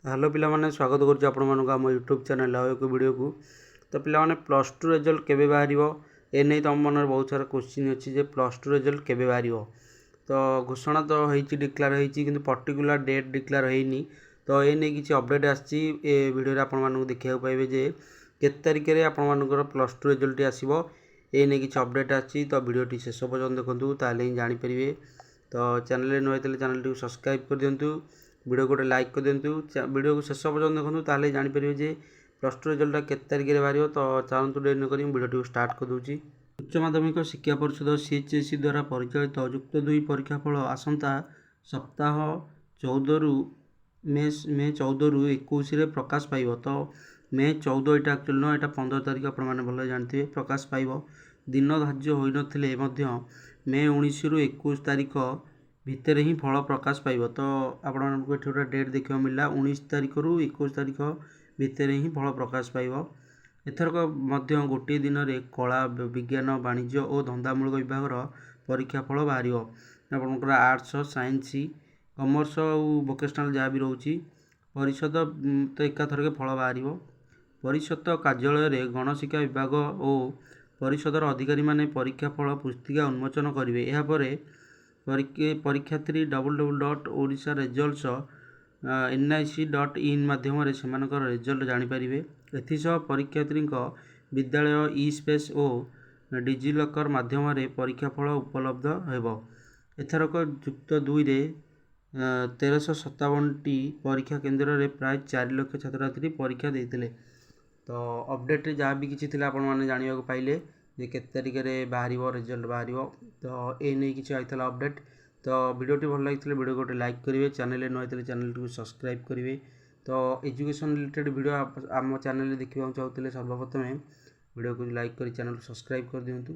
Hello पिला माने स्वागत करुच्ची आपण मानक आम यूट्यूब चैनल आउ एक वीडियो को। तो पिला माने प्लस टू रिजल्ट केबे बाहरिबो ए नहीं तुम मन बहुत सारा क्वेश्चन अच्छी जे प्लस टू रिजल्ट केबे बाहरिबो। तो घोषणा तो होईची डिक्लेयर होईची किंतु पर्टिकुलर डेट डिक्लेयर होईनी। तो ए नहीं किसी अपडेट आसी ए वीडियो आपण मानक देखिया पाइबे जे केते तारिख रे आपण मानकर प्लस टू रिजल्ट आसीबो ए नहीं किसी अपडेट आसी। तो वीडियो शेष पर्यंत देखंतु ताले ही जानि परिबे। तो चैनल नुआ होइतले चैनल टी सब्सक्राइब कर दियंतु, वीडियो को लाइक कर दिंतु, वीडियो को शेष पर्यटन देखो ताले जापर जे प्लस टू रिजल्ट के तारिख में बाहर। तो चाहतु डेट न करी वीडियो स्टार्ट कर दूँ। उच्च माध्यमिक शिक्षा परिषद सीएचएससी द्वारा परिचालित युक्त 2 परीक्षाफल आसंता सप्ताह 14 रु मे 14 रु 21 प्रकाश पाइब। तो मे 14 यहाँ एक्चुअली न यहाँ 15 तारिख आपने भल जानते प्रकाश पाइब। दिन धार्य हो नथिले मे 19 रु 21 तारिख भितर ही फल प्रकाश पाइब। तो आपको ये गोटे डेट देखा मिलला 19 तारिख रु 21 तारिख भितर ही फल प्रकाश पाइब। एथरक गोटे दिन में कला विज्ञान वाणिज्य और धंदामूलक विभाग परीक्षा फल बाहर। आपंकर आर्ट्स साइंस कमर्स और वोकेशनल जहाँ भी रोचे परिषद तो एकाथरक फल बाहर। परिषद कार्यालय गणशिक्षा विभाग और परिषदर अधिकारी माने परीक्षा फल पुस्तिका उन्मोचन करेंगे। यापर परीक्षार्थी www.odisharesults.nic.in माध्यम से रिजल्ट जापर। एसह परीक्षार्थी विद्यालय ई स्पेस और डिजिलकर माध्यम परीक्षा फल उपलब्ध होब। एथरक युक्त 2 रे 1357टी परीक्षा केन्द्र में प्राय 4 लाख छात्र परीक्षा देते। तो अपडेट जहाँ भी किसी आप जानवा पाइले जे केते तारिख में बाहर रिजल्ट बाहर। तो ये नहीं किसी आई अपडेट। तो वीडियो भल लगी वीडियो गोटे लाइक करेंगे, चैनल नुआ चैनल को सब्सक्राइब करेंगे। तो एजुकेशन रिलेटेड वीडियो आम चैनल देखा चाहते सर्वप्रथमें वीडियो को लाइक कर चैनल को सब्सक्राइब कर दिंतु।